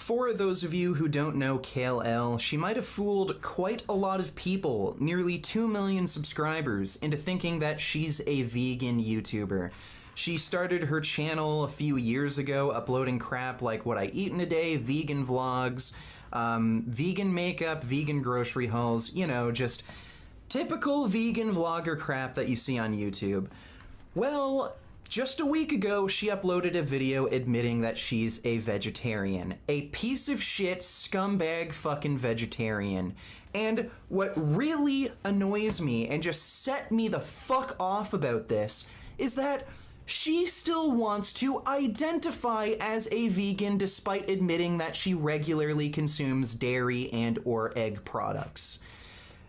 For those of you who don't know Kalel, she might have fooled quite a lot of people, nearly 2 million subscribers, into thinking that she's a vegan YouTuber. She started her channel a few years ago, uploading crap like what I eat in a day, vegan vlogs, vegan makeup, vegan grocery hauls, you know, just typical vegan vlogger crap that you see on YouTube. Well, just a week ago, she uploaded a video admitting that she's a vegetarian. A piece of shit, scumbag fucking vegetarian. And what really annoys me and just set me the fuck off about this is that she still wants to identify as a vegan despite admitting that she regularly consumes dairy and or egg products.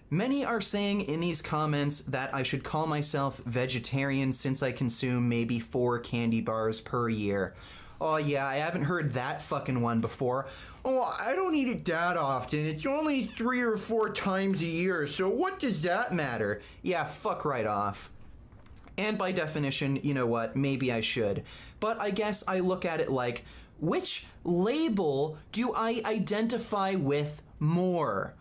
Many are saying in these comments that I should call myself vegetarian since I consume maybe 4 candy bars per year. Oh yeah, I haven't heard that fucking one before. Oh, I don't eat it that often. It's only 3 or 4 times a year, so what does that matter? Yeah, fuck right off. And by definition, you know what, maybe I should. But I guess I look at it like, which label do I identify with more?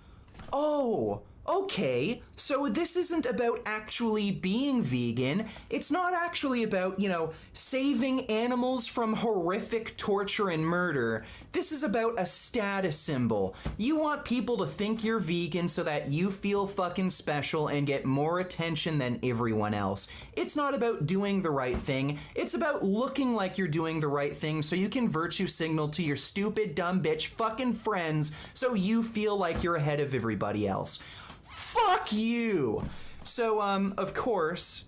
Oh, okay, so this isn't about actually being vegan. It's not actually about, you know, saving animals from horrific torture and murder. This is about a status symbol. You want people to think you're vegan so that you feel fucking special and get more attention than everyone else. It's not about doing the right thing. It's about looking like you're doing the right thing so you can virtue signal to your stupid, dumb bitch fucking friends so you feel like you're ahead of everybody else. Fuck you! So, of course,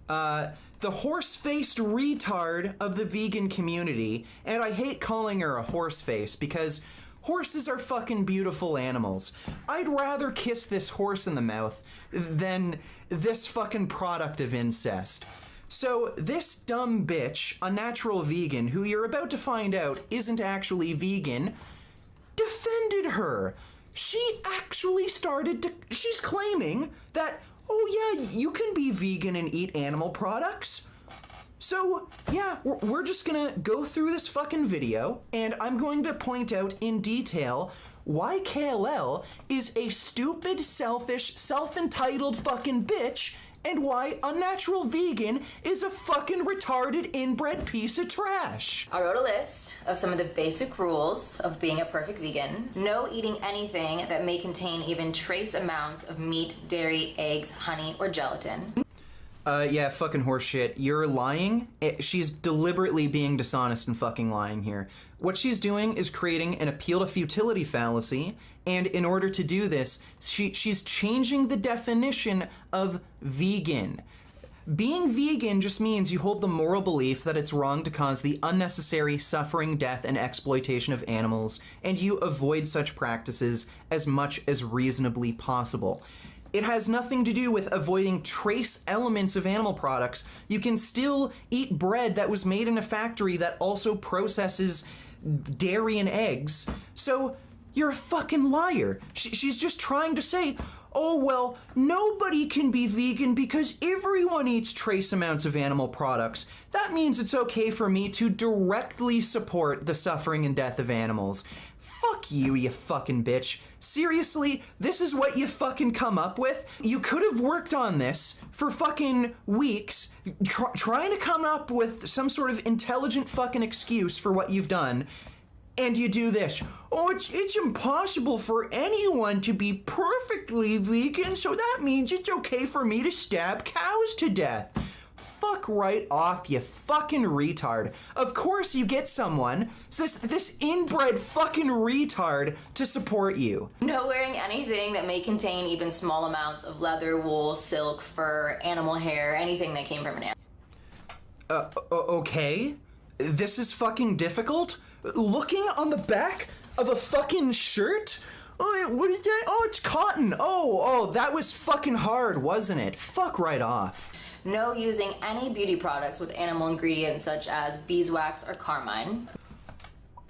the horse-faced retard of the vegan community, and I hate calling her a horse face because horses are fucking beautiful animals. I'd rather kiss this horse in the mouth than this fucking product of incest. So this dumb bitch, Unnatural vegan, who you're about to find out isn't actually vegan, defended her. She actually started to, she's claiming that, oh yeah, you can be vegan and eat animal products. So yeah, we're just gonna go through this fucking video and I'm going to point out in detail why Kalel is a stupid, selfish, self-entitled fucking bitch and why Unnatural vegan is a fucking retarded inbred piece of trash. I wrote a list of some of the basic rules of being a perfect vegan. No eating anything that may contain even trace amounts of meat, dairy, eggs, honey, or gelatin. Yeah, fucking horseshit. You're lying? She's deliberately being dishonest and fucking lying here. What she's doing is creating an appeal to futility fallacy, and in order to do this, she's changing the definition of vegan. Being vegan just means you hold the moral belief that it's wrong to cause the unnecessary suffering, death, and exploitation of animals, and you avoid such practices as much as reasonably possible. It has nothing to do with avoiding trace elements of animal products. You can still eat bread that was made in a factory that also processes dairy and eggs. So you're a fucking liar. She's just trying to say, oh well, nobody can be vegan because everyone eats trace amounts of animal products. That means it's okay for me to directly support the suffering and death of animals. Fuck you, you fucking bitch. Seriously, this is what you fucking come up with? You could have worked on this for fucking weeks, trying to come up with some sort of intelligent fucking excuse for what you've done, and you do this. Oh, it's impossible for anyone to be perfectly vegan, so that means it's okay for me to stab cows to death. Fuck right off, you fucking retard. Of course you get someone, this inbred fucking retard, to support you. No wearing anything that may contain even small amounts of leather, wool, silk, fur, animal hair, anything that came from an animal. Okay? This is fucking difficult? Looking on the back of a fucking shirt? Oh, what is that? Oh, it's cotton. Oh, that was fucking hard, wasn't it? Fuck right off. No using any beauty products with animal ingredients such as beeswax or carmine.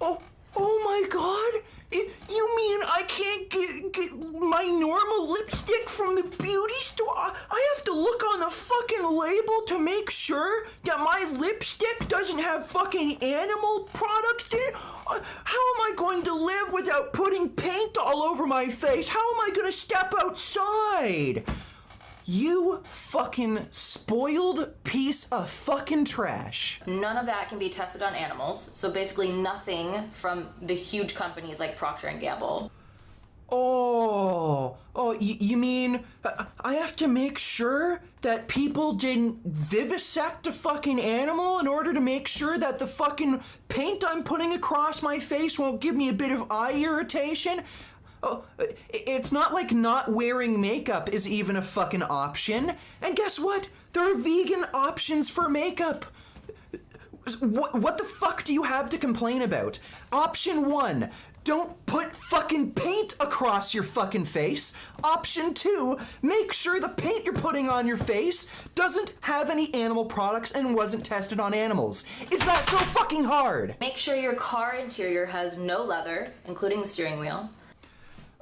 Oh my god! You mean I can't get my normal lipstick from the beauty store? I have to look on the fucking label to make sure that my lipstick doesn't have fucking animal products in it? How am I going going to live without putting paint all over my face? How am I gonna step outside? You fucking spoiled piece of fucking trash. None of that can be tested on animals, so basically nothing from the huge companies like Procter & Gamble. Oh, you mean I have to make sure that people didn't vivisect a fucking animal in order to make sure that the fucking paint I'm putting across my face won't give me a bit of eye irritation? Oh, it's not like not wearing makeup is even a fucking option. And guess what? There are vegan options for makeup. What the fuck do you have to complain about? Option 1. Don't put fucking paint across your fucking face. Option 2, make sure the paint you're putting on your face doesn't have any animal products and wasn't tested on animals. Is that so fucking hard? Make sure your car interior has no leather, including the steering wheel.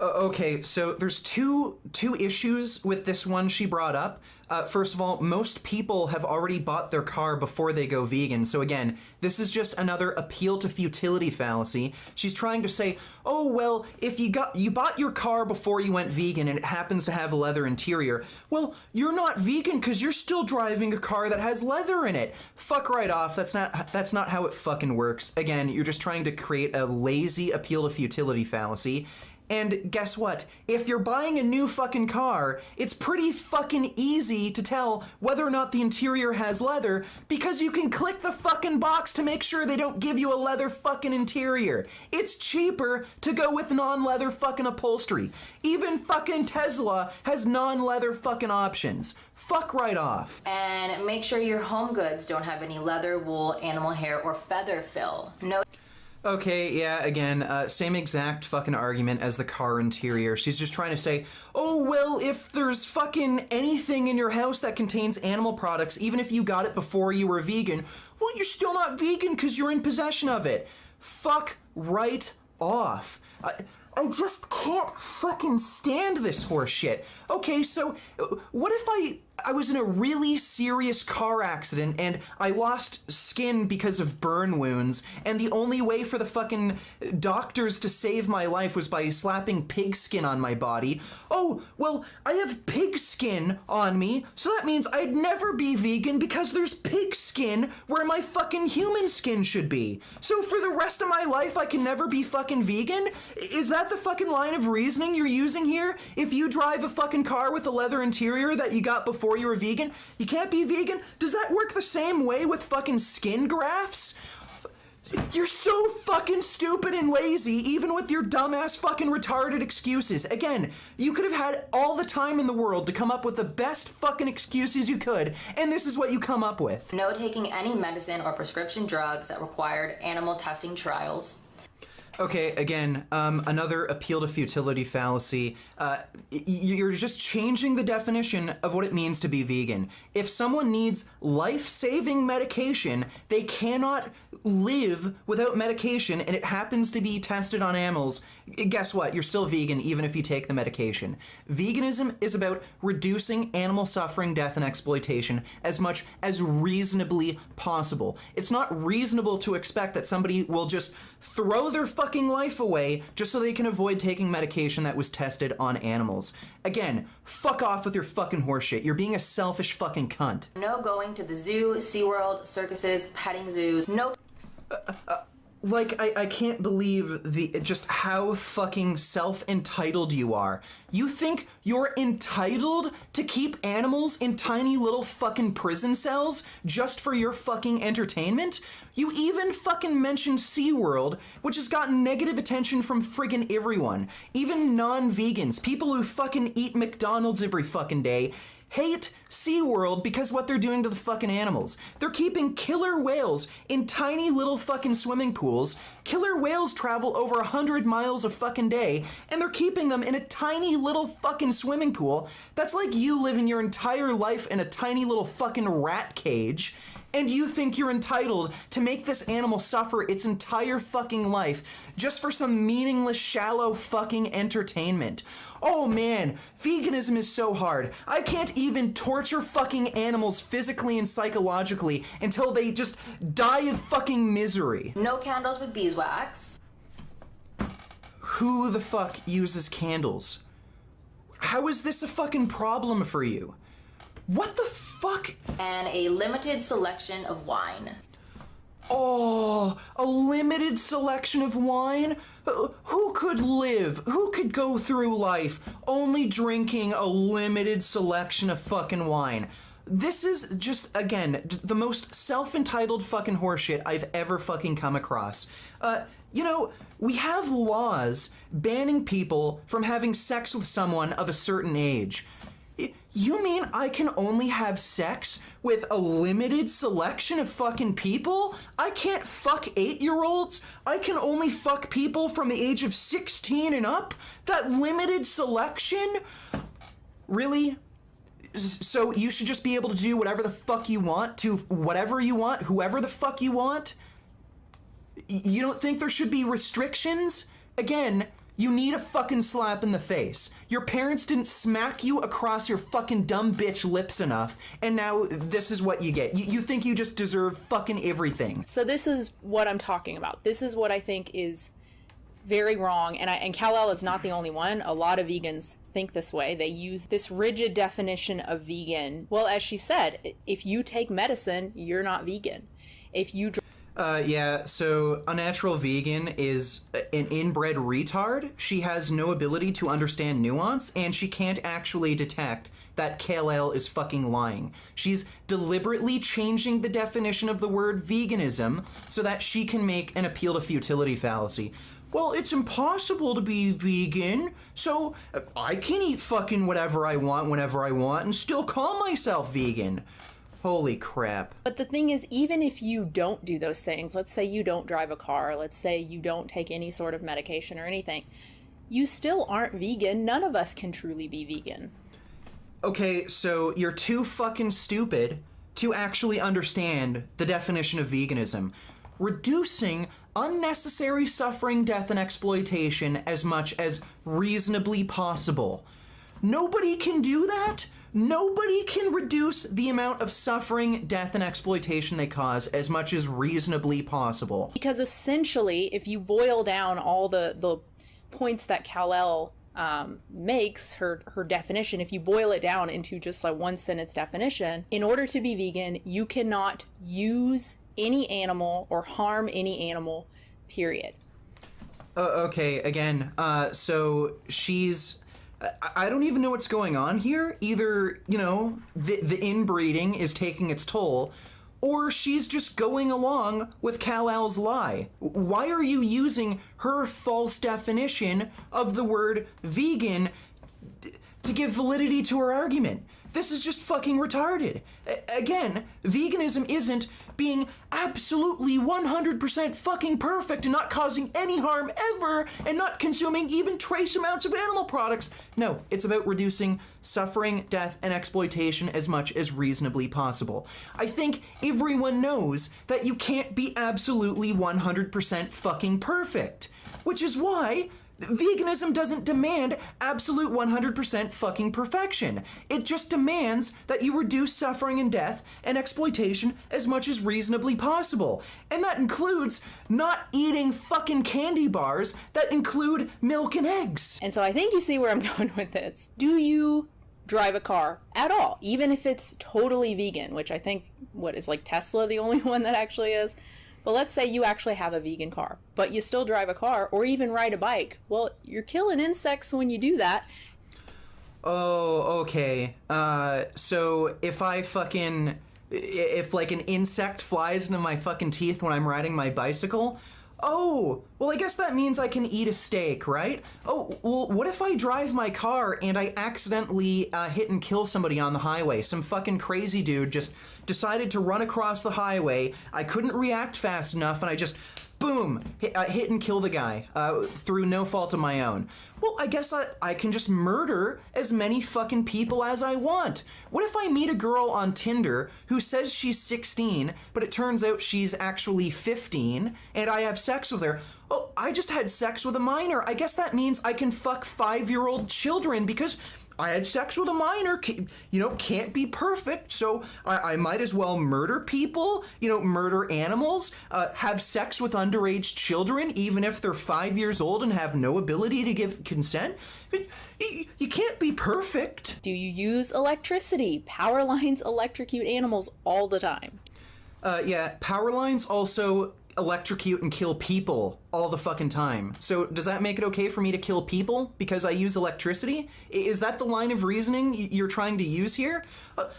Okay, so there's two issues with this one she brought up. First of all, most people have already bought their car before they go vegan. So again, this is just another appeal to futility fallacy. She's trying to say, oh, well, if you bought your car before you went vegan and it happens to have a leather interior, well, you're not vegan because you're still driving a car that has leather in it. Fuck right off. That's not how it fucking works. Again, you're just trying to create a lazy appeal to futility fallacy. And guess what? If you're buying a new fucking car, it's pretty fucking easy to tell whether or not the interior has leather because you can click the fucking box to make sure they don't give you a leather fucking interior. It's cheaper to go with non-leather fucking upholstery. Even fucking Tesla has non-leather fucking options. Fuck right off. And make sure your home goods don't have any leather, wool, animal hair, or feather fill. No. Okay, yeah, again, same exact fucking argument as the car interior. She's just trying to say, oh, well, if there's fucking anything in your house that contains animal products, even if you got it before you were vegan, well, you're still not vegan because you're in possession of it. Fuck right off. I just can't fucking stand this horse shit. Okay, so what if I was in a really serious car accident and I lost skin because of burn wounds, and the only way for the fucking doctors to save my life was by slapping pig skin on my body? Oh, well, I have pig skin on me, so that means I'd never be vegan because there's pig skin where my fucking human skin should be. So for the rest of my life, I can never be fucking vegan? Is that the fucking line of reasoning you're using here? If you drive a fucking car with a leather interior that you got before you were vegan, you can't be vegan? Does that work the same way with fucking skin grafts? You're so fucking stupid and lazy, even with your dumbass fucking retarded excuses. Again, you could have had all the time in the world to come up with the best fucking excuses you could, and this is what you come up with. No taking any medicine or prescription drugs that required animal testing trials. Okay, again, another appeal to futility fallacy. You're just changing the definition of what it means to be vegan. If someone needs life-saving medication, they cannot live without medication, and it happens to be tested on animals, guess what? You're still vegan even if you take the medication. Veganism is about reducing animal suffering, death, and exploitation as much as reasonably possible. It's not reasonable to expect that somebody will just throw their fucking life away just so they can avoid taking medication that was tested on animals. Again, fuck off with your fucking horseshit. You're being a selfish fucking cunt. No going to the zoo, SeaWorld, circuses, petting zoos. No. Like, I can't believe just how fucking self-entitled you are. You think you're entitled to keep animals in tiny little fucking prison cells just for your fucking entertainment? You even fucking mentioned SeaWorld, which has gotten negative attention from friggin' everyone. Even non-vegans, people who fucking eat McDonald's every fucking day, hate SeaWorld because what they're doing to the fucking animals. They're keeping killer whales in tiny little fucking swimming pools. Killer whales travel over 100 miles a fucking day, and they're keeping them in a tiny little fucking swimming pool. That's like you living your entire life in a tiny little fucking rat cage, and you think you're entitled to make this animal suffer its entire fucking life just for some meaningless, shallow fucking entertainment. Oh man, veganism is so hard. I can't even torture fucking animals physically and psychologically until they just die of fucking misery. No candles with beeswax. who the fuck uses candles? How is this a fucking problem for you? What the fuck? And a limited selection of wine. Oh, a limited selection of wine? Who could live? Who could go through life only drinking a limited selection of fucking wine? This is just, again, the most self-entitled fucking horseshit I've ever fucking come across. You know, we have laws banning people from having sex with someone of a certain age. You mean I can only have sex with a limited selection of fucking people? I can't fuck 8-year-olds? I can only fuck people from the age of 16 and up? That limited selection? Really? So you should just be able to do whatever the fuck you want to whatever you want, whoever the fuck you want? You don't think there should be restrictions? Again, you need a fucking slap in the face. Your parents didn't smack you across your fucking dumb bitch lips enough, and now this is what you get. You think you just deserve fucking everything. So this is what I'm talking about. This is what I think is very wrong, and Kalel is not the only one. A lot of vegans think this way. They use this rigid definition of vegan. Well, as she said, if you take medicine, you're not vegan. If you yeah, so Unnatural Vegan is an inbred retard. She has no ability to understand nuance, and she can't actually detect that Kalel is fucking lying. She's deliberately changing the definition of the word veganism so that she can make an appeal to futility fallacy. Well, it's impossible to be vegan, so I can eat fucking whatever I want whenever I want and still call myself vegan. Holy crap. But the thing is, even if you don't do those things, let's say you don't drive a car, let's say you don't take any sort of medication or anything, you still aren't vegan. None of us can truly be vegan. Okay, so you're too fucking stupid to actually understand the definition of veganism. Reducing unnecessary suffering, death, and exploitation as much as reasonably possible. Nobody can do that. Nobody can reduce the amount of suffering, death, and exploitation they cause as much as reasonably possible. Because essentially, if you boil down all the points that Kalel makes, her definition, if you boil it down into just a one-sentence definition, in order to be vegan, you cannot use any animal or harm any animal, period. Okay, again, so she's... I don't even know what's going on here. Either, you know, the inbreeding is taking its toll, or she's just going along with Kalel's lie. Why are you using her false definition of the word vegan to give validity to her argument? This is just fucking retarded. Again, veganism isn't being absolutely 100% fucking perfect and not causing any harm ever and not consuming even trace amounts of animal products. No, it's about reducing suffering, death, and exploitation as much as reasonably possible. I think everyone knows that you can't be absolutely 100% fucking perfect, which is why veganism doesn't demand absolute 100% fucking perfection. It just demands that you reduce suffering and death and exploitation as much as reasonably possible. And that includes not eating fucking candy bars that include milk and eggs. And so I think you see where I'm going with this. Do you drive a car at all, even if it's totally vegan, which I think, what is like Tesla the only one that actually is? But let's say you actually have a vegan car, but you still drive a car or even ride a bike. Well, you're killing insects when you do that. Oh, okay. So if if like an insect flies into my fucking teeth when I'm riding my bicycle, oh, well, I guess that means I can eat a steak, right? Oh, well, what if I drive my car and I accidentally hit and kill somebody on the highway? Some fucking crazy dude just decided to run across the highway. I couldn't react fast enough and I just, boom, hit and kill the guy through no fault of my own. Well, I guess I can just murder as many fucking people as I want. What if I meet a girl on Tinder who says she's 16, but it turns out she's actually 15, and I have sex with her? Oh, I just had sex with a minor. I guess that means I can fuck 5-year-old children because I had sex with a minor, can't be perfect, so I might as well murder people, murder animals, have sex with underage children, even if they're 5 years old and have no ability to give consent. You can't be perfect. Do you use electricity? Power lines electrocute animals all the time. Yeah, power lines also electrocute and kill people all the fucking time. So does that make it okay for me to kill people because I use electricity? Is that the line of reasoning you're trying to use here?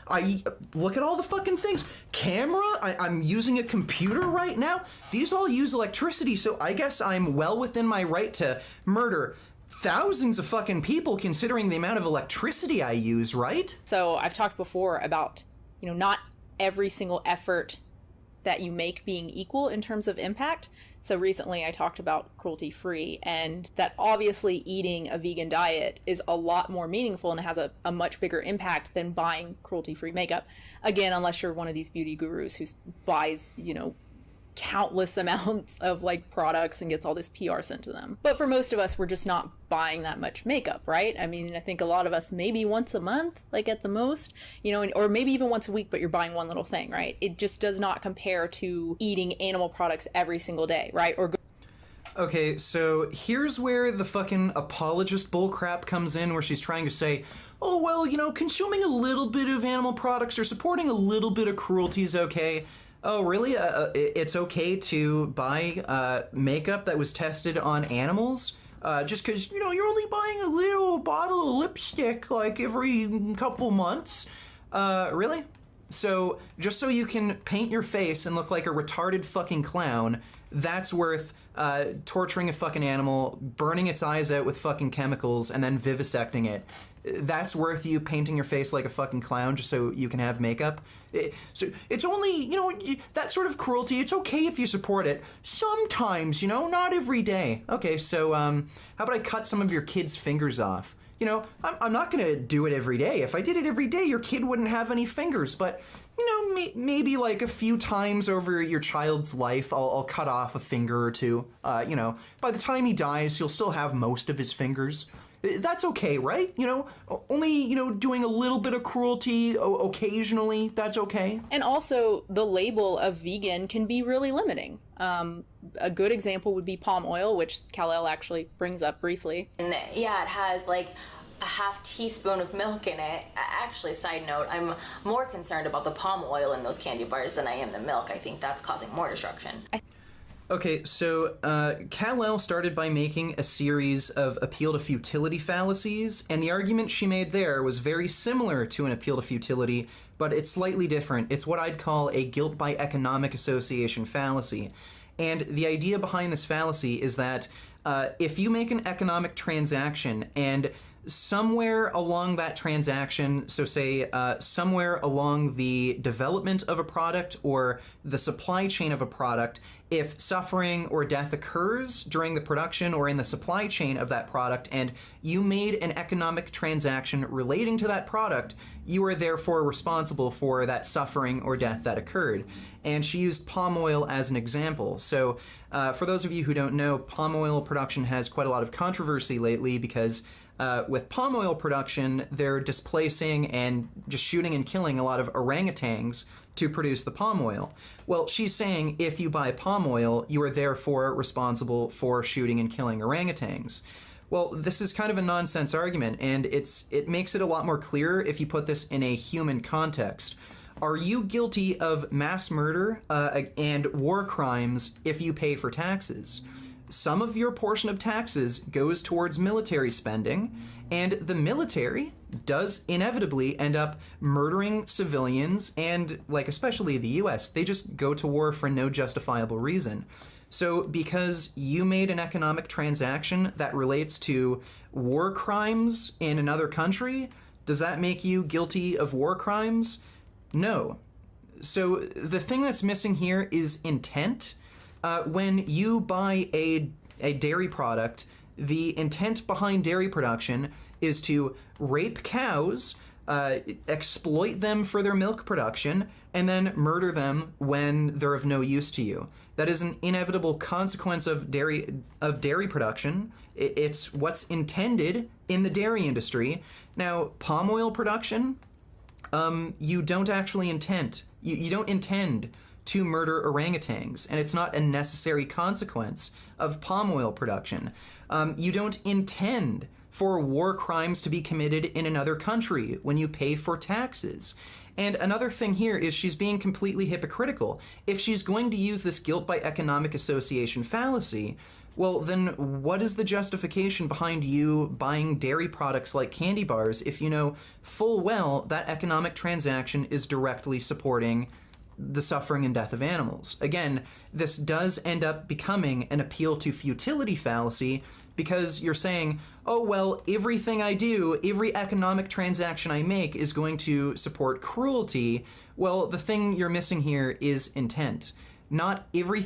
I look at all the fucking things. Camera, I'm using a computer right now. These all use electricity, so I guess I'm well within my right to murder thousands of fucking people considering the amount of electricity I use, right? So I've talked before about, not every single effort that you make being equal in terms of impact. So recently I talked about cruelty-free, and that obviously eating a vegan diet is a lot more meaningful and has a much bigger impact than buying cruelty-free makeup. Again, unless you're one of these beauty gurus who buys, countless amounts of products and gets all this PR sent to them. But for most of us, we're just not buying that much makeup, right? I mean, I think a lot of us maybe once a month, at the most, or maybe even once a week, but you're buying one little thing, right? It just does not compare to eating animal products every single day, right? Okay, so here's where the fucking apologist bullcrap comes in, where she's trying to say, oh, well, consuming a little bit of animal products or supporting a little bit of cruelty is okay. Oh, really? It's okay to buy makeup that was tested on animals? Just because, you're only buying a little bottle of lipstick, every couple months? Really? So, just so you can paint your face and look like a retarded fucking clown, that's worth torturing a fucking animal, burning its eyes out with fucking chemicals, and then vivisecting it. That's worth you painting your face like a fucking clown just so you can have makeup? So it's only, that sort of cruelty, it's okay if you support it. Sometimes, not every day. Okay, so how about I cut some of your kid's fingers off? I'm not gonna do it every day. If I did it every day, your kid wouldn't have any fingers, but maybe a few times over your child's life, I'll cut off a finger or two. By the time he dies, he'll still have most of his fingers. That's okay, right? Only, doing a little bit of cruelty occasionally, that's okay. And also, the label of vegan can be really limiting. A good example would be palm oil, which Kalel actually brings up briefly. And yeah, it has a half teaspoon of milk in it. Actually, side note, I'm more concerned about the palm oil in those candy bars than I am the milk. I think that's causing more destruction. Okay, so Kalel started by making a series of appeal to futility fallacies, and the argument she made there was very similar to an appeal to futility, but it's slightly different. It's what I'd call a guilt by economic association fallacy. And the idea behind this fallacy is that if you make an economic transaction and somewhere along that transaction, so say somewhere along the development of a product or the supply chain of a product, if suffering or death occurs during the production or in the supply chain of that product and you made an economic transaction relating to that product, you are therefore responsible for that suffering or death that occurred. And she used palm oil as an example. So for those of you who don't know, palm oil production has quite a lot of controversy lately because with palm oil production, they're displacing and just shooting and killing a lot of orangutans to produce the palm oil. Well, she's saying if you buy palm oil, you are therefore responsible for shooting and killing orangutans. Well, this is kind of a nonsense argument, and it makes it a lot more clear if you put this in a human context. Are you guilty of mass murder and war crimes if you pay for taxes? Some of your portion of taxes goes towards military spending, and the military does inevitably end up murdering civilians, and especially the US, they just go to war for no justifiable reason. So because you made an economic transaction that relates to war crimes in another country, does that make you guilty of war crimes? No. So the thing that's missing here is intent. When you buy a dairy product, the intent behind dairy production is to rape cows, exploit them for their milk production, and then murder them when they're of no use to you. That is an inevitable consequence of dairy production. It's what's intended in the dairy industry. Now, palm oil production, you don't actually intend. You don't intend to murder orangutans, and it's not a necessary consequence of palm oil production. You don't intend for war crimes to be committed in another country when you pay for taxes. And another thing here is she's being completely hypocritical. If she's going to use this guilt by economic association fallacy, well, then what is the justification behind you buying dairy products like candy bars if you know full well that economic transaction is directly supporting the suffering and death of animals? Again, this does end up becoming an appeal to futility fallacy, because you're saying, oh, well, everything I do, every economic transaction I make is going to support cruelty. Well, the thing you're missing here is intent. Not every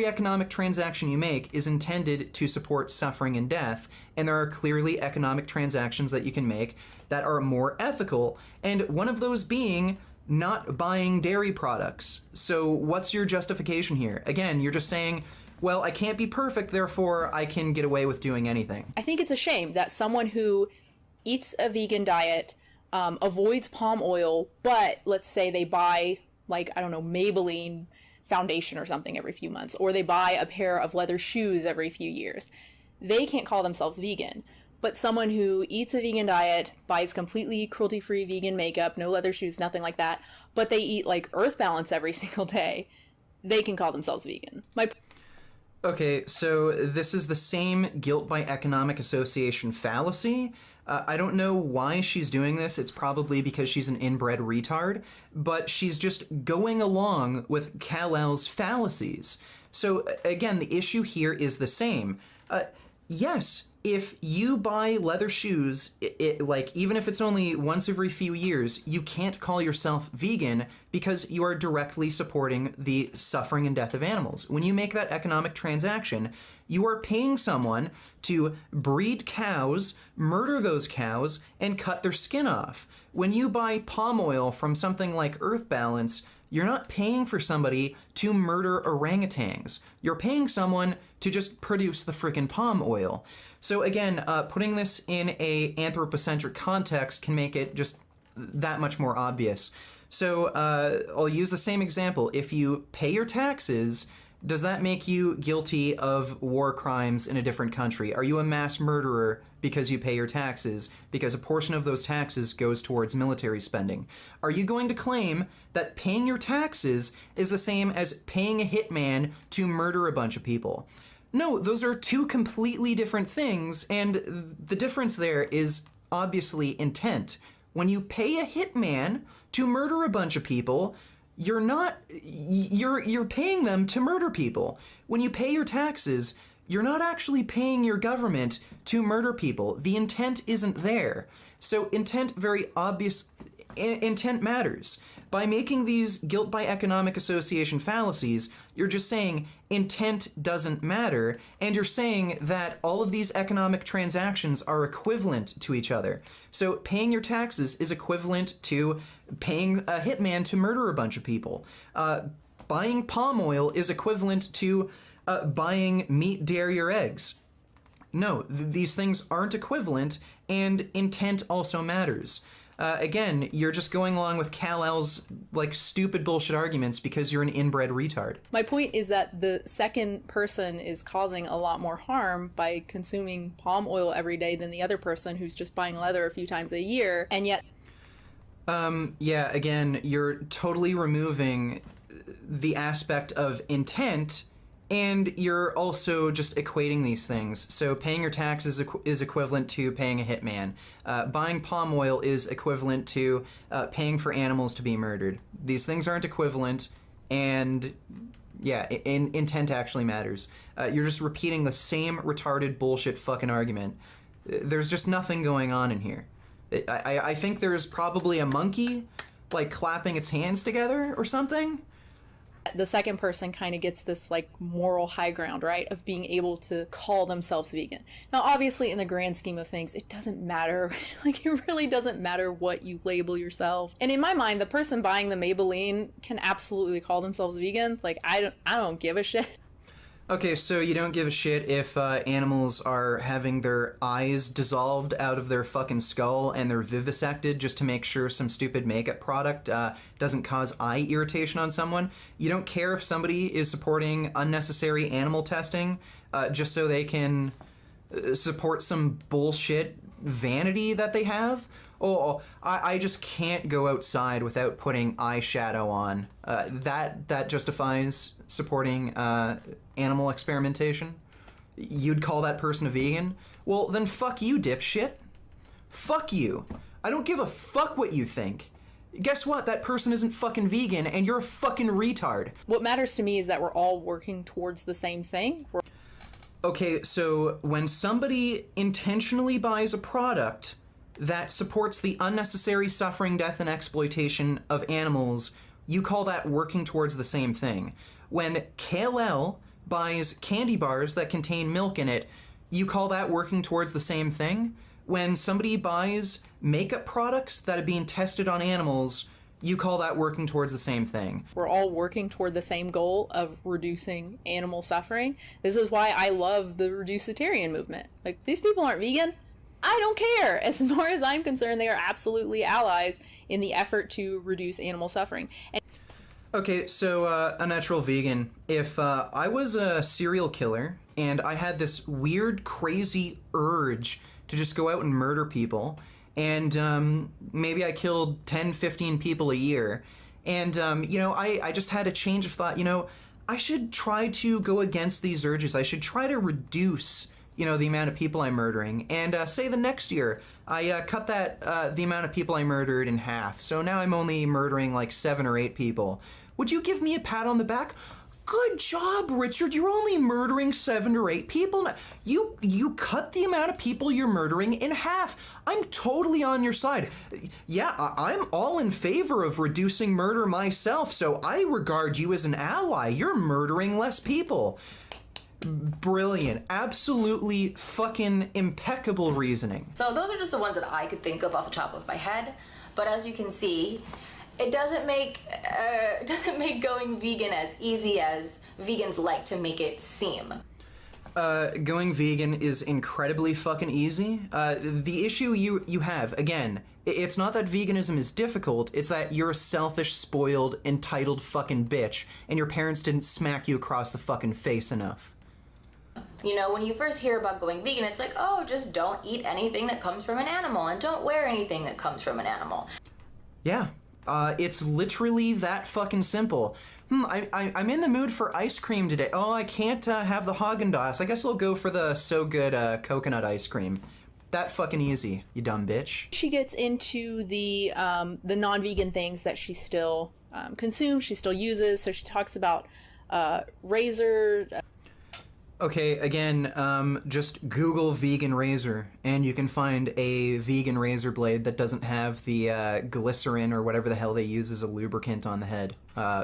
economic transaction you make is intended to support suffering and death, and there are clearly economic transactions that you can make that are more ethical, and one of those being not buying dairy products. So what's your justification here? Again, you're just saying, well, I can't be perfect, therefore I can get away with doing anything. I think it's a shame that someone who eats a vegan diet, avoids palm oil, but let's say they buy, like, I don't know, Maybelline foundation or something every few months, or they buy a pair of leather shoes every few years. They can't call themselves vegan. But someone who eats a vegan diet, buys completely cruelty-free vegan makeup, no leather shoes, nothing like that, but they eat like Earth Balance every single day, they can call themselves vegan. Okay, so this is the same guilt by economic association fallacy. I don't know why she's doing this. It's probably because she's an inbred retard, but she's just going along with Kalel's fallacies. So again, the issue here is the same. Yes, if you buy leather shoes, like, even if it's only once every few years, you can't call yourself vegan because you are directly supporting the suffering and death of animals. When you make that economic transaction, you are paying someone to breed cows, murder those cows, and cut their skin off. When you buy palm oil from something like Earth Balance, you're not paying for somebody to murder orangutans. You're paying someone to just produce the frickin' palm oil. So again, putting this in a anthropocentric context can make it just that much more obvious. So I'll use the same example. If you pay your taxes, does that make you guilty of war crimes in a different country? Are you a mass murderer because you pay your taxes, because a portion of those taxes goes towards military spending? Are you going to claim that paying your taxes is the same as paying a hitman to murder a bunch of people? No, those are two completely different things, and the difference there is obviously intent. When you pay a hitman to murder a bunch of people, you're paying them to murder people. When you pay your taxes, you're not actually paying your government to murder people. The intent isn't there. So intent matters. By making these guilt by economic association fallacies, you're just saying intent doesn't matter, and you're saying that all of these economic transactions are equivalent to each other. So paying your taxes is equivalent to paying a hitman to murder a bunch of people. Buying palm oil is equivalent to buying meat, dairy, or eggs. No, these things aren't equivalent, and intent also matters. Again, you're just going along with Kalel's, like, stupid bullshit arguments because you're an inbred retard. My point is that the second person is causing a lot more harm by consuming palm oil every day than the other person who's just buying leather a few times a year, and yet... Yeah, again, you're totally removing the aspect of intent, and you're also just equating these things. So paying your taxes is equivalent to paying a hitman. Buying palm oil is equivalent to paying for animals to be murdered. These things aren't equivalent, and yeah, intent actually matters. You're just repeating the same retarded bullshit fucking argument. There's just nothing going on in here. I think there's probably a monkey, like, clapping its hands together or something. The second person kind of gets this like moral high ground, right, of being able to call themselves vegan. Now, obviously, in the grand scheme of things, it doesn't matter. Like, it really doesn't matter what you label yourself. And in my mind, the person buying the Maybelline can absolutely call themselves vegan. Like, I don't give a shit. Okay, so you don't give a shit if animals are having their eyes dissolved out of their fucking skull and they're vivisected just to make sure some stupid makeup product doesn't cause eye irritation on someone. You don't care if somebody is supporting unnecessary animal testing just so they can support some bullshit vanity that they have. Oh, I just can't go outside without putting eyeshadow on. That justifies supporting animal experimentation? You'd call that person a vegan? Well, then fuck you, dipshit. Fuck you. I don't give a fuck what you think. Guess what? That person isn't fucking vegan, and you're a fucking retard. What matters to me is that we're all working towards the same thing. Okay, so when somebody intentionally buys a product that supports the unnecessary suffering, death, and exploitation of animals, you call that working towards the same thing. When Kalel buys candy bars that contain milk in it, you call that working towards the same thing? When somebody buys makeup products that are being tested on animals, you call that working towards the same thing. We're all working toward the same goal of reducing animal suffering. This is why I love the reducitarian movement. Like, these people aren't vegan. I don't care. As far as I'm concerned, they are absolutely allies in the effort to reduce animal suffering. Okay, so Unnatural Vegan, if I was a serial killer and I had this weird, crazy urge to just go out and murder people, and maybe I killed 10, 15 people a year, and, you know, I just had a change of thought, you know, I should try to go against these urges. I should try to reduce, you know, the amount of people I'm murdering. And say the next year, I cut the amount of people I murdered in half. So now I'm only murdering like 7 or 8 people. Would you give me a pat on the back? Good job, Richard. You're only murdering 7 or 8 people. You cut the amount of people you're murdering in half. I'm totally on your side. Yeah, I'm all in favor of reducing murder myself, so I regard you as an ally. You're murdering less people. Brilliant. Absolutely fucking impeccable reasoning. So those are just the ones that I could think of off the top of my head. But as you can see, it doesn't make going vegan as easy as vegans like to make it seem. Going vegan is incredibly fucking easy. The issue you have, again, it's not that veganism is difficult, it's that you're a selfish, spoiled, entitled fucking bitch, and your parents didn't smack you across the fucking face enough. You know, when you first hear about going vegan, it's like, oh, just don't eat anything that comes from an animal, and don't wear anything that comes from an animal. Yeah. It's literally that fucking simple. I'm in the mood for ice cream today. Oh, I can't have the Haagen-Dazs. I guess I'll go for the So Good coconut ice cream. That fucking easy, you dumb bitch. She gets into the non-vegan things that she still consumes, she still uses. So she talks about razor. Okay, again, just Google vegan razor, and you can find a vegan razor blade that doesn't have the glycerin or whatever the hell they use as a lubricant on the head.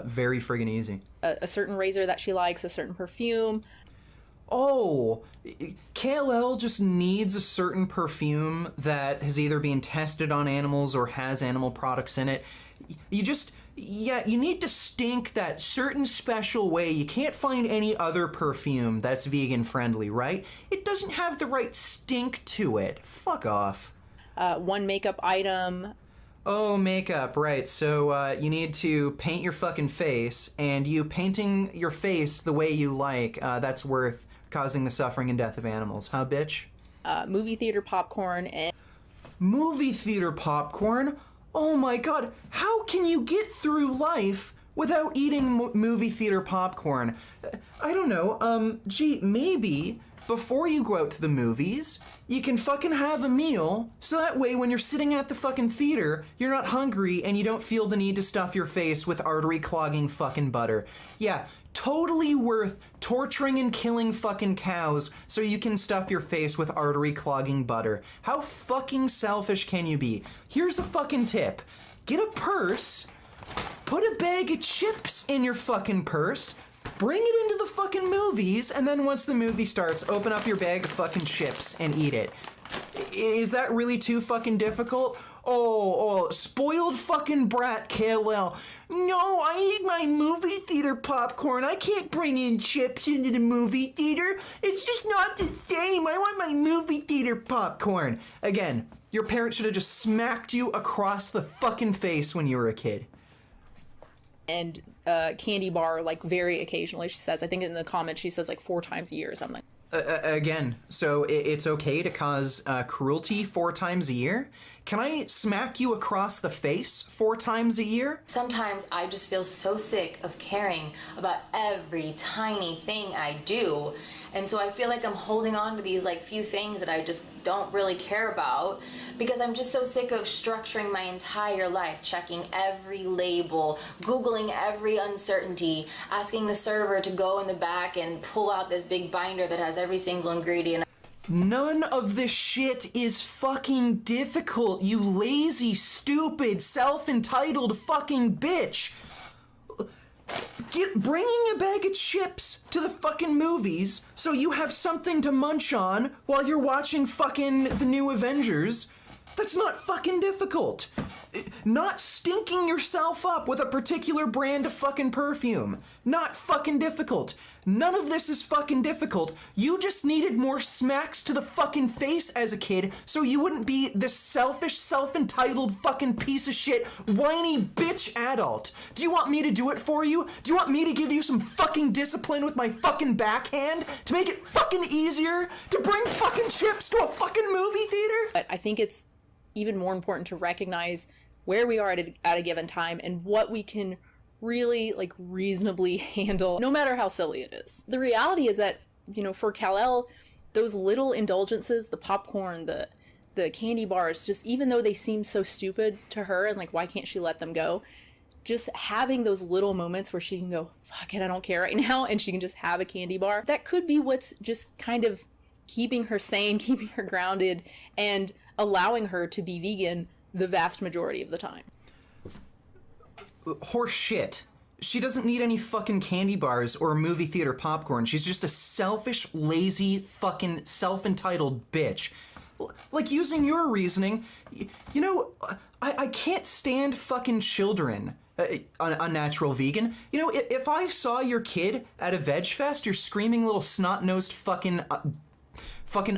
Very friggin' easy. A certain razor that she likes, a certain perfume. Oh, Kalel just needs a certain perfume that has either been tested on animals or has animal products in it. You need to stink that certain special way. You can't find any other perfume that's vegan friendly, right? It doesn't have the right stink to it. Fuck off. One makeup item. Oh, makeup, right. So you need to paint your fucking face, and you painting your face the way you like, that's worth causing the suffering and death of animals, huh, bitch? Movie theater popcorn. And movie theater popcorn? Oh my god, how can you get through life without eating movie theater popcorn? I don't know, gee, maybe before you go out to the movies, you can fucking have a meal, so that way when you're sitting at the fucking theater, you're not hungry and you don't feel the need to stuff your face with artery-clogging fucking butter. Yeah, totally worth torturing and killing fucking cows so you can stuff your face with artery-clogging butter. How fucking selfish can you be? Here's a fucking tip. Get a purse Put a bag of chips in your fucking purse, bring it into the fucking movies, and then once the movie starts, open up your bag of fucking chips and eat it. Is that really too fucking difficult? Oh, spoiled fucking brat, Kalel. No, I need my movie theater popcorn. I can't bring in chips into the movie theater. It's just not the same. I want my movie theater popcorn. Again, your parents should have just smacked you across the fucking face when you were a kid. And candy bar, like, very occasionally, she says. I think in the comments she says like 4 times a year or something. Again, so it's okay to cause cruelty 4 times a year? Can I smack you across the face 4 times a year? Sometimes I just feel so sick of caring about every tiny thing I do. And so I feel like I'm holding on to these like few things that I just don't really care about because I'm just so sick of structuring my entire life, checking every label, Googling every uncertainty, asking the server to go in the back and pull out this big binder that has every single ingredient. None of this shit is fucking difficult, you lazy, stupid, self-entitled fucking bitch. Bringing a bag of chips to the fucking movies so you have something to munch on while you're watching fucking the new Avengers, that's not fucking difficult. Not stinking yourself up with a particular brand of fucking perfume. Not fucking difficult. None of this is fucking difficult. You just needed more smacks to the fucking face as a kid so you wouldn't be this selfish, self-entitled fucking piece of shit, whiny bitch adult. Do you want me to do it for you? Do you want me to give you some fucking discipline with my fucking backhand to make it fucking easier to bring fucking chips to a fucking movie theater? But I think it's even more important to recognize where we are at a given time and what we can really like reasonably handle, no matter how silly it is. The reality is that, you know, for Kalel, those little indulgences, the popcorn, the candy bars, just even though they seem so stupid to her and like why can't she let them go, just having those little moments where she can go, fuck it, I don't care right now, and she can just have a candy bar, that could be what's just kind of keeping her sane, keeping her grounded, and allowing her to be vegan the vast majority of the time. Horse shit. She doesn't need any fucking candy bars or movie theater popcorn. She's just a selfish, lazy, fucking self-entitled bitch. Like, using your reasoning, you know, I can't stand fucking children. Unnatural vegan. You know, if I saw your kid at a veg fest, your screaming little snot-nosed fucking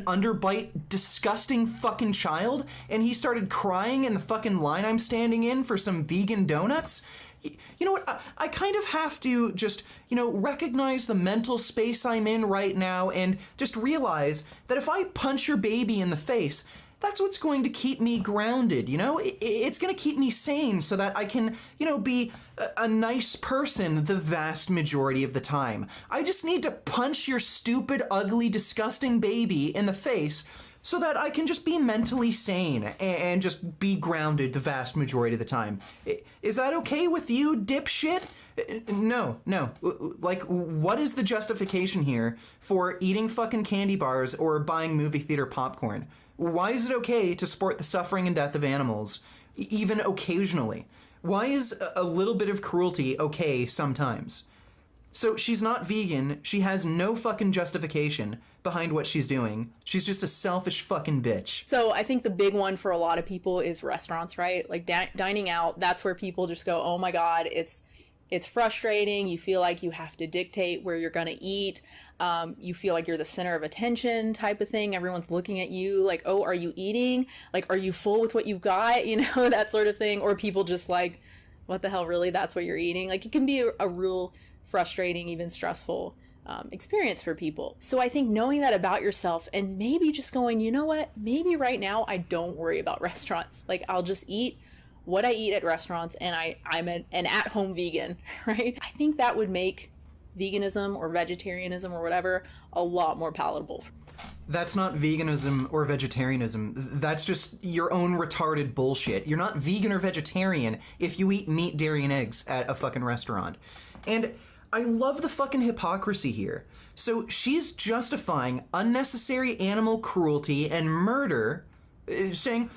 underbite, disgusting fucking child, and he started crying in the fucking line I'm standing in for some vegan donuts, you know what, I kind of have to just, you know, recognize the mental space I'm in right now and just realize that if I punch your baby in the face, that's what's going to keep me grounded, you know? It's going to keep me sane so that I can, you know, be a nice person the vast majority of the time. I just need to punch your stupid, ugly, disgusting baby in the face so that I can just be mentally sane and just be grounded the vast majority of the time. Is that okay with you, dipshit? No. Like, what is the justification here for eating fucking candy bars or buying movie theater popcorn? Why is it okay to support the suffering and death of animals, even occasionally? Why is a little bit of cruelty okay sometimes? So she's not vegan, she has no fucking justification behind what she's doing. She's just a selfish fucking bitch. So I think the big one for a lot of people is restaurants, right? Like dining out, that's where people just go, oh my God, it's frustrating. You feel like you have to dictate where you're gonna eat. You feel like you're the center of attention type of thing. Everyone's looking at you like, oh, are you eating? Like, are you full with what you've got? You know, that sort of thing. Or people just like, what the hell, really? That's what you're eating? Like, it can be a real frustrating, even stressful experience for people. So I think knowing that about yourself and maybe just going, you know what? Maybe right now I don't worry about restaurants. Like, I'll just eat what I eat at restaurants and I'm an at-home vegan, right? I think that would make veganism or vegetarianism or whatever a lot more palatable. That's not veganism or vegetarianism. That's just your own retarded bullshit. You're not vegan or vegetarian if you eat meat, dairy, and eggs at a fucking restaurant. And I love the fucking hypocrisy here. So she's justifying unnecessary animal cruelty and murder, saying,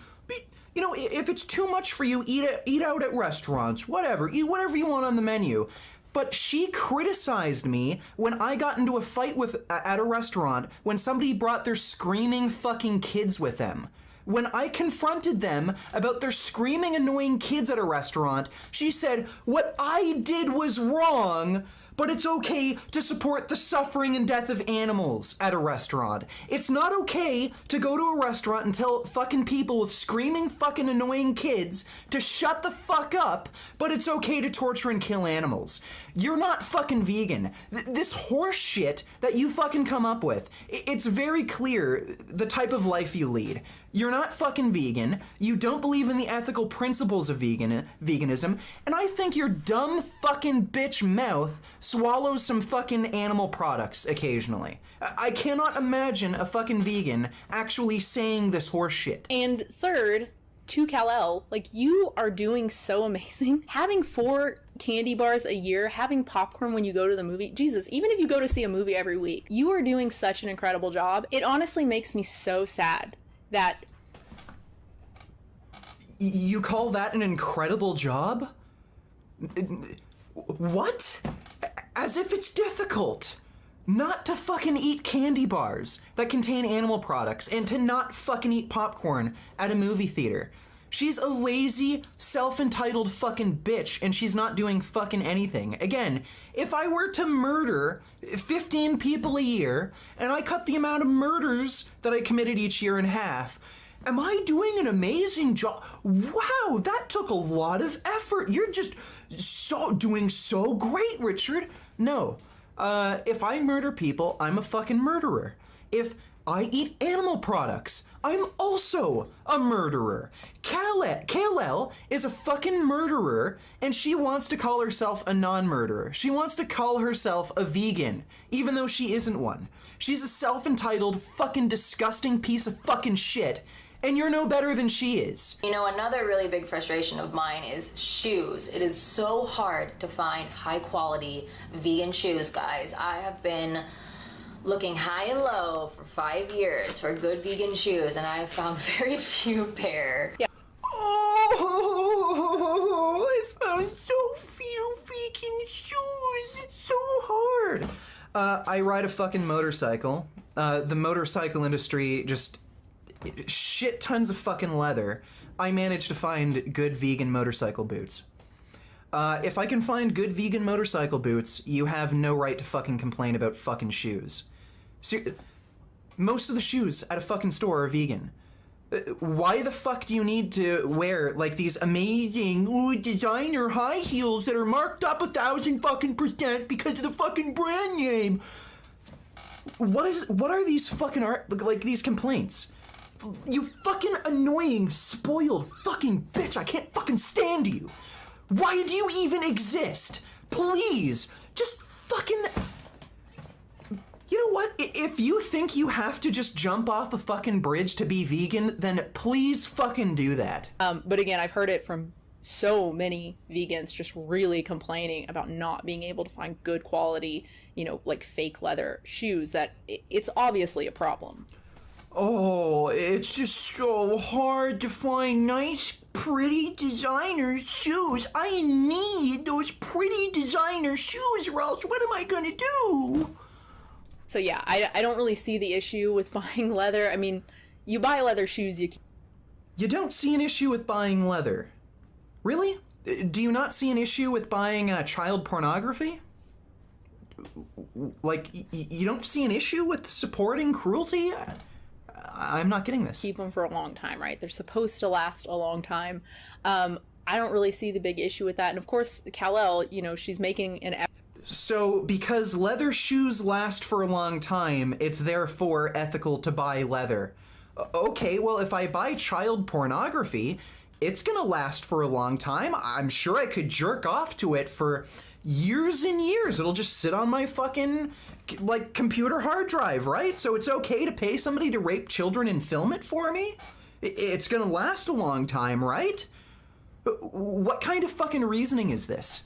You know, if it's too much for you, eat out at restaurants, whatever. Eat whatever you want on the menu. But she criticized me when I got into a fight at a restaurant when somebody brought their screaming fucking kids with them. When I confronted them about their screaming annoying kids at a restaurant, she said, what I did was wrong, but it's okay to support the suffering and death of animals at a restaurant. It's not okay to go to a restaurant and tell fucking people with screaming fucking annoying kids to shut the fuck up, but it's okay to torture and kill animals. You're not fucking vegan. This horse shit that you fucking come up with, it's very clear the type of life you lead. You're not fucking vegan, you don't believe in the ethical principles of veganism, and I think your dumb fucking bitch mouth swallows some fucking animal products occasionally. I cannot imagine a fucking vegan actually saying this horse shit. And third, to Kalel, like, you are doing so amazing. Having 4 candy bars a year, having popcorn when you go to the movie, Jesus, even if you go to see a movie every week, you are doing such an incredible job. It honestly makes me so sad that... You call that an incredible job? What? As if it's difficult not to fucking eat candy bars that contain animal products and to not fucking eat popcorn at a movie theater. She's a lazy, self-entitled fucking bitch and she's not doing fucking anything. Again, if I were to murder 15 people a year and I cut the amount of murders that I committed each year in half, am I doing an amazing job? Wow, that took a lot of effort. You're just doing so great, Richard. No, if I murder people, I'm a fucking murderer. If I eat animal products, I'm also a murderer. Kalel is a fucking murderer, and she wants to call herself a non-murderer. She wants to call herself a vegan, even though she isn't one. She's a self-entitled, fucking disgusting piece of fucking shit, and you're no better than she is. You know, another really big frustration of mine is shoes. It is so hard to find high-quality vegan shoes, guys. I have been looking high and low for 5 years for good vegan shoes, and I have found very few pair. Yeah. Oh, I found so few vegan shoes. It's so hard. I ride a fucking motorcycle. The motorcycle industry just shit tons of fucking leather. I managed to find good vegan motorcycle boots. If I can find good vegan motorcycle boots, you have no right to fucking complain about fucking shoes. Most of the shoes at a fucking store are vegan. Why the fuck do you need to wear, like, these amazing designer high heels that are marked up 1,000% because of the fucking brand name? What are these fucking these complaints? You fucking annoying, spoiled fucking bitch, I can't fucking stand you. Why do you even exist? Please, just fucking... You know what? If you think you have to just jump off a fucking bridge to be vegan, then please fucking do that. But again, I've heard it from so many vegans just really complaining about not being able to find good quality, you know, like fake leather shoes, that it's obviously a problem. Oh, it's just so hard to find nice, pretty designer shoes. I need those pretty designer shoes, or else what am I gonna do? So yeah, I don't really see the issue with buying leather. I mean, you buy leather shoes, You don't see an issue with buying leather. Really? Do you not see an issue with buying child pornography? Like, you don't see an issue with supporting cruelty? I'm not getting this. Keep them for a long time, right? They're supposed to last a long time. I don't really see the big issue with that. And of course, Kalel, you know, she's making an... So, because leather shoes last for a long time, it's therefore ethical to buy leather. Okay, well, if I buy child pornography, it's gonna last for a long time. I'm sure I could jerk off to it for years and years. It'll just sit on my fucking, like, computer hard drive, right? So it's okay to pay somebody to rape children and film it for me? It's gonna last a long time, right? What kind of fucking reasoning is this?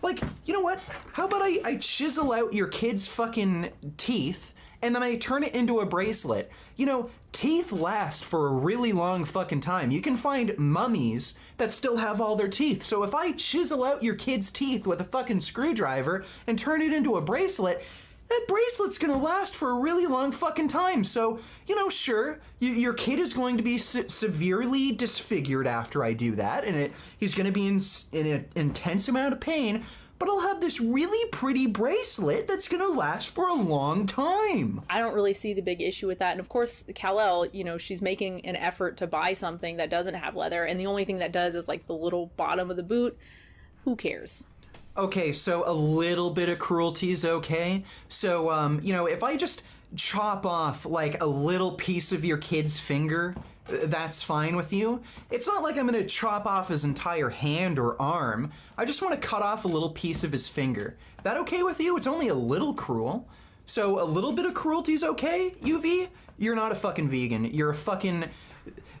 Like, you know what? How about I chisel out your kid's fucking teeth and then I turn it into a bracelet. You know, teeth last for a really long fucking time. You can find mummies that still have all their teeth. So if I chisel out your kid's teeth with a fucking screwdriver and turn it into a bracelet, that bracelet's gonna last for a really long fucking time. So, you know, sure, your kid is going to be severely disfigured after I do that, and he's gonna be in an intense amount of pain, but I'll have this really pretty bracelet that's gonna last for a long time. I don't really see the big issue with that. And of course, Kalel, you know, she's making an effort to buy something that doesn't have leather, and the only thing that does is like the little bottom of the boot. Who cares? Okay, so a little bit of cruelty is okay. So, you know, if I just chop off like a little piece of your kid's finger, that's fine with you. It's not like I'm gonna chop off his entire hand or arm. I just want to cut off a little piece of his finger. That okay with you? It's only a little cruel. So a little bit of cruelty is okay, UV? You're not a fucking vegan. You're a fucking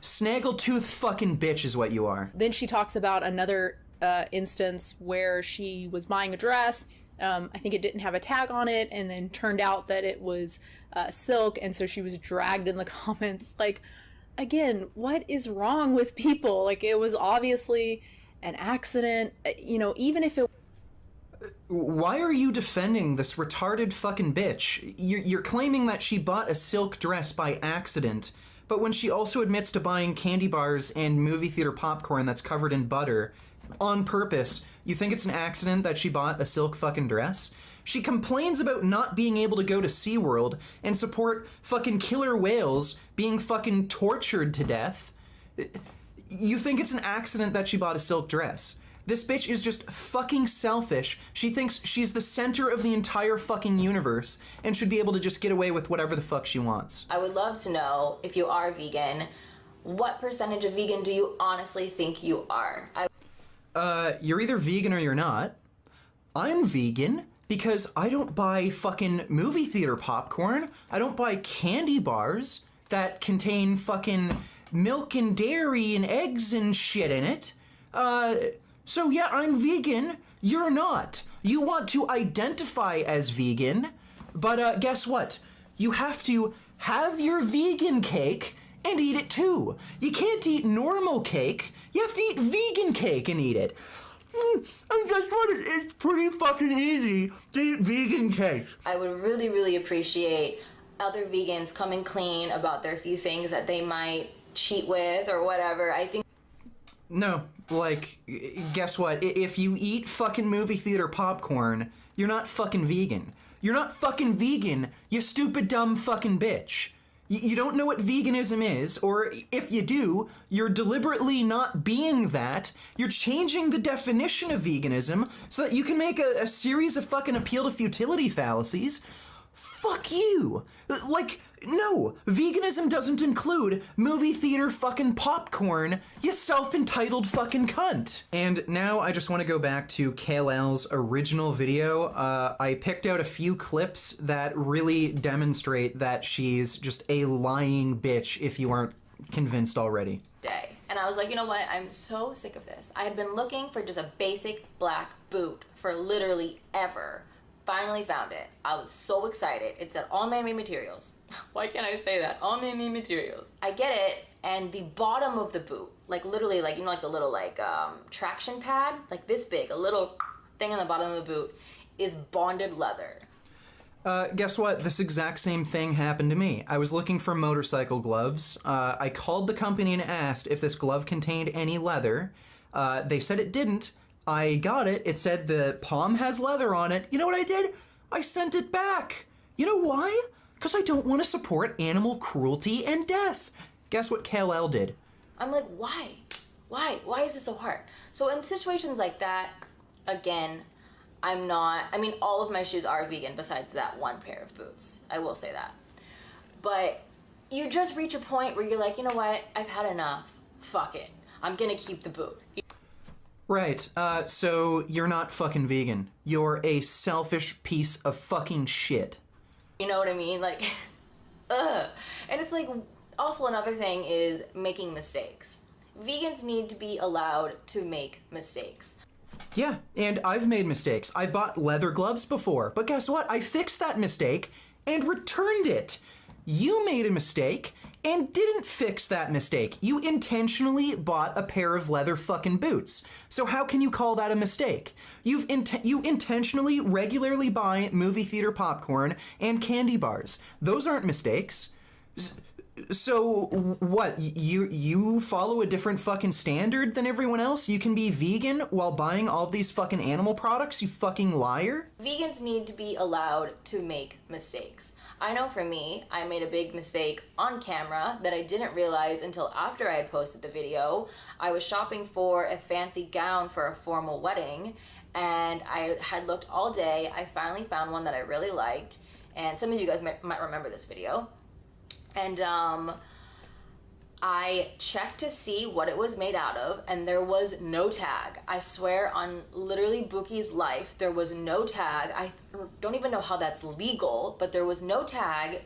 snaggletooth fucking bitch is what you are. Then she talks about another instance where she was buying a dress. I think it didn't have a tag on it, and then turned out that it was silk, and so she was dragged in the comments. Like, again, what is wrong with people? Like, it was obviously an accident, you know, even if it... Why are you defending this retarded fucking bitch? You're claiming that she bought a silk dress by accident, but when she also admits to buying candy bars and movie theater popcorn that's covered in butter on purpose, you think it's an accident that she bought a silk fucking dress? She complains about not being able to go to SeaWorld and support fucking killer whales being fucking tortured to death. You think it's an accident that she bought a silk dress? This bitch is just fucking selfish. She thinks she's the center of the entire fucking universe and should be able to just get away with whatever the fuck she wants. I would love to know, if you are vegan, what percentage of vegan do you honestly think you are? You're either vegan or you're not. I'm vegan because I don't buy fucking movie theater popcorn. I don't buy candy bars that contain fucking milk and dairy and eggs and shit in it. So yeah, I'm vegan. You're not. You want to identify as vegan, but guess what? You have to have your vegan cake and eat it too. You can't eat normal cake. You have to eat vegan cake and eat it. And guess what? It's pretty fucking easy to eat vegan cake. I would really, really appreciate other vegans coming clean about their few things that they might cheat with or whatever. I think... No, like, guess what? If you eat fucking movie theater popcorn, you're not fucking vegan. You're not fucking vegan, you stupid dumb fucking bitch. You don't know what veganism is, or if you do, you're deliberately not being that. You're changing the definition of veganism so that you can make a series of fucking appeal to futility fallacies. Fuck you. Like, no, veganism doesn't include movie theater fucking popcorn, you self-entitled fucking cunt. And now I just want to go back to Kalel's original video. I picked out a few clips that really demonstrate that she's just a lying bitch if you aren't convinced already. And I was like, you know what? I'm so sick of this. I had been looking for just a basic black boot for literally ever. Finally found it. I was so excited. It said all man-made materials. Why can't I say that? All man-made materials. I get it, and the bottom of the boot, like literally, like, you know, like the little like traction pad, like this big, a little thing on the bottom of the boot, is bonded leather. Guess what? This exact same thing happened to me. I was looking for motorcycle gloves. I called the company and asked if this glove contained any leather. They said it didn't. I got it. It said the palm has leather on it. You know what I did? I sent it back. You know why? Because I don't want to support animal cruelty and death. Guess what Kalel did? I'm like, why? Why? Why is this so hard? So in situations like that, again, I mean, all of my shoes are vegan besides that one pair of boots. I will say that. But you just reach a point where you're like, you know what? I've had enough. Fuck it. I'm gonna keep the boot. Right, so you're not fucking vegan. You're a selfish piece of fucking shit. You know what I mean? Like, ugh. And it's like, also another thing is making mistakes. Vegans need to be allowed to make mistakes. Yeah, and I've made mistakes. I bought leather gloves before, but guess what? I fixed that mistake, and returned it. You made a mistake and didn't fix that mistake. You intentionally bought a pair of leather fucking boots. So how can you call that a mistake? You intentionally regularly buy movie theater popcorn and candy bars. Those aren't mistakes. So what, you follow a different fucking standard than everyone else? You can be vegan while buying all these fucking animal products, you fucking liar? Vegans need to be allowed to make mistakes. I know for me, I made a big mistake on camera that I didn't realize until after I had posted the video. I was shopping for a fancy gown for a formal wedding, and I had looked all day. I finally found one that I really liked, and some of you guys might remember this video. And I checked to see what it was made out of, and there was no tag. I swear on literally Bookie's life, there was no tag. I don't even know how that's legal, but there was no tag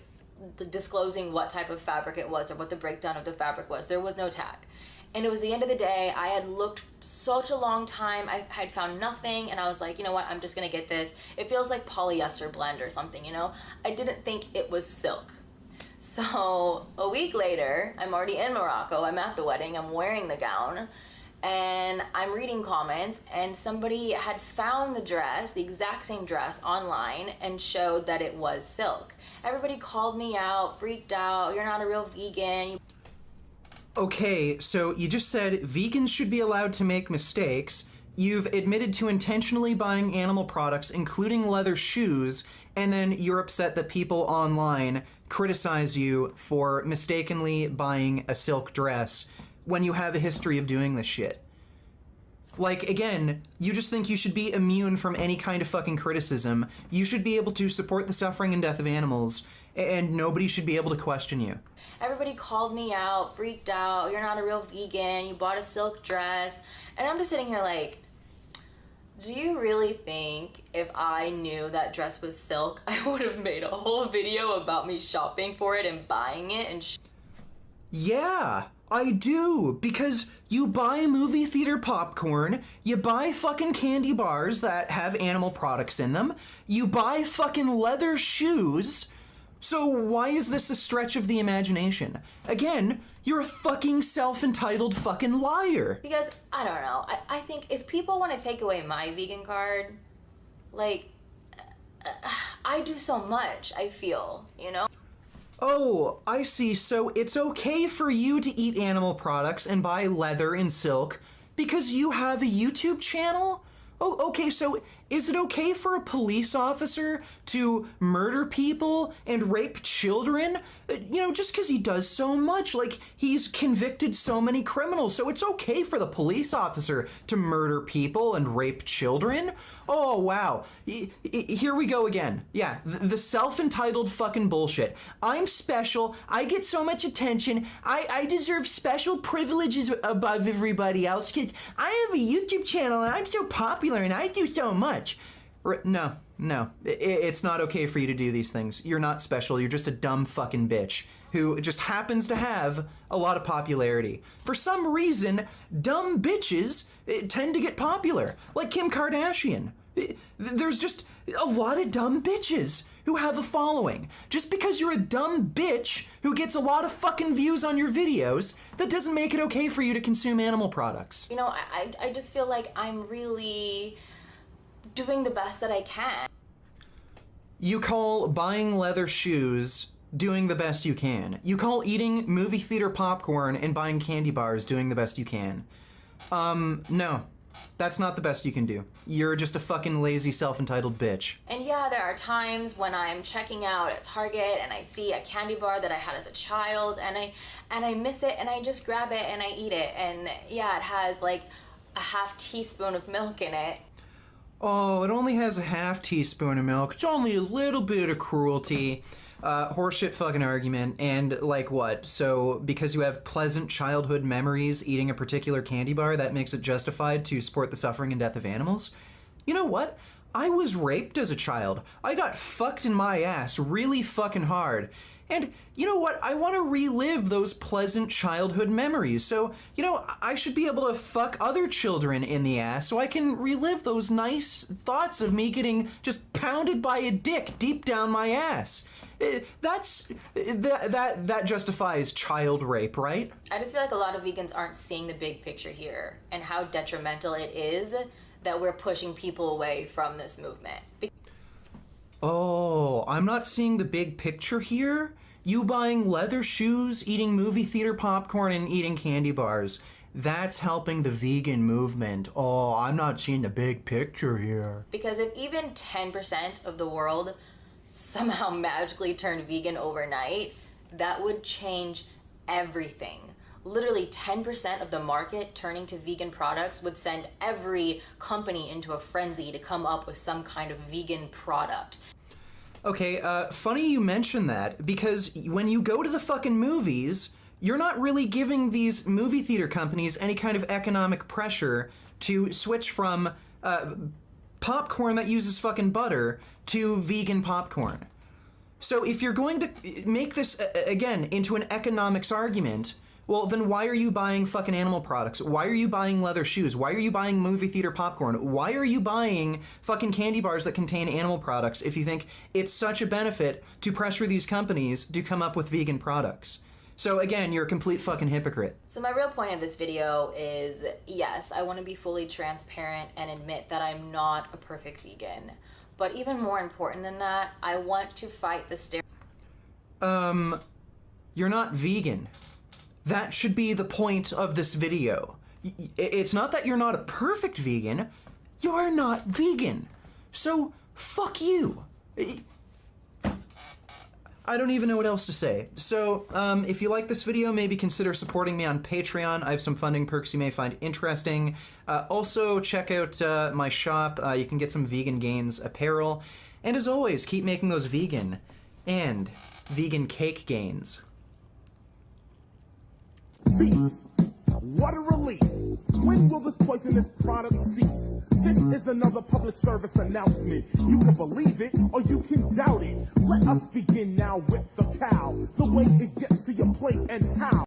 disclosing what type of fabric it was or what the breakdown of the fabric was. There was no tag. And it was the end of the day. I had looked such a long time. I had found nothing, and I was like, you know what, I'm just gonna get this. It feels like polyester blend or something, you know? I didn't think it was silk. So a week later, I'm already in Morocco, I'm at the wedding, I'm wearing the gown, and I'm reading comments, and somebody had found the dress, the exact same dress, online and showed that it was silk. Everybody called me out, freaked out, you're not a real vegan. Okay, so you just said vegans should be allowed to make mistakes. You've admitted to intentionally buying animal products, including leather shoes, and then you're upset that people online criticize you for mistakenly buying a silk dress when you have a history of doing this shit. Like, again, you just think you should be immune from any kind of fucking criticism. You should be able to support the suffering and death of animals, and nobody should be able to question you. Everybody called me out, freaked out, you're not a real vegan, you bought a silk dress, and I'm just sitting here like, do you really think if I knew that dress was silk, I would have made a whole video about me shopping for it and buying it and Yeah, I do, because you buy movie theater popcorn, you buy fucking candy bars that have animal products in them, you buy fucking leather shoes. So why is this a stretch of the imagination? Again, you're a fucking self-entitled fucking liar. Because, I don't know, I think if people want to take away my vegan card, like, I do so much, I feel, you know? Oh, I see. So it's okay for you to eat animal products and buy leather and silk because you have a YouTube channel? Oh, okay, so is it okay for a police officer to murder people and rape children? You know, just because he does so much, like he's convicted so many criminals, so it's okay for the police officer to murder people and rape children? Oh, wow. Here we go again. Yeah, the self-entitled fucking bullshit. I'm special, I get so much attention, I deserve special privileges above everybody else because I have a YouTube channel and I'm so popular and I do so much. No, it's not okay for you to do these things. You're not special, you're just a dumb fucking bitch who just happens to have a lot of popularity. For some reason, dumb bitches tend to get popular, like Kim Kardashian. There's just a lot of dumb bitches who have a following. Just because you're a dumb bitch who gets a lot of fucking views on your videos, that doesn't make it okay for you to consume animal products. You know, I just feel like I'm really doing the best that I can. You call buying leather shoes doing the best you can. You call eating movie theater popcorn and buying candy bars doing the best you can. No. That's not the best you can do. You're just a fucking lazy, self-entitled bitch. And yeah, there are times when I'm checking out at Target and I see a candy bar that I had as a child and I miss it and I just grab it and I eat it. And yeah, it has like a half teaspoon of milk in it. Oh, it only has a half teaspoon of milk. It's only a little bit of cruelty. Horseshit fucking argument. And like what? So because you have pleasant childhood memories eating a particular candy bar, that makes it justified to support the suffering and death of animals? You know what? I was raped as a child. I got fucked in my ass really fucking hard. And you know what? I want to relive those pleasant childhood memories. So, you know, I should be able to fuck other children in the ass so I can relive those nice thoughts of me getting just pounded by a dick deep down my ass. That justifies child rape, right? I just feel like a lot of vegans aren't seeing the big picture here and how detrimental it is that we're pushing people away from this movement. Oh, I'm not seeing the big picture here? You buying leather shoes, eating movie theater popcorn, and eating candy bars. That's helping the vegan movement. Oh, I'm not seeing the big picture here. Because if even 10% of the world somehow magically turned vegan overnight, that would change everything. Literally 10% of the market turning to vegan products would send every company into a frenzy to come up with some kind of vegan product. Okay, funny you mention that, because when you go to the fucking movies, you're not really giving these movie theater companies any kind of economic pressure to switch from popcorn that uses fucking butter to vegan popcorn. So if you're going to make this, again, into an economics argument, well, then why are you buying fucking animal products? Why are you buying leather shoes? Why are you buying movie theater popcorn? Why are you buying fucking candy bars that contain animal products if you think it's such a benefit to pressure these companies to come up with vegan products? So again, you're a complete fucking hypocrite. So my real point of this video is, yes, I want to be fully transparent and admit that I'm not a perfect vegan. But even more important than that, I want to fight the You're not vegan. That should be the point of this video. It's not that you're not a perfect vegan, you're not vegan. So, fuck you. I don't even know what else to say. So, if you like this video, maybe consider supporting me on Patreon. I have some funding perks you may find interesting. Also, check out my shop. You can get some Vegan Gains apparel. And as always, keep making those vegan and vegan cake gains. Beef. What a relief. When will this poisonous product cease? This is another public service announcement. You can believe it or you can doubt it. Let us begin now with the cow. The way it gets to your plate and how.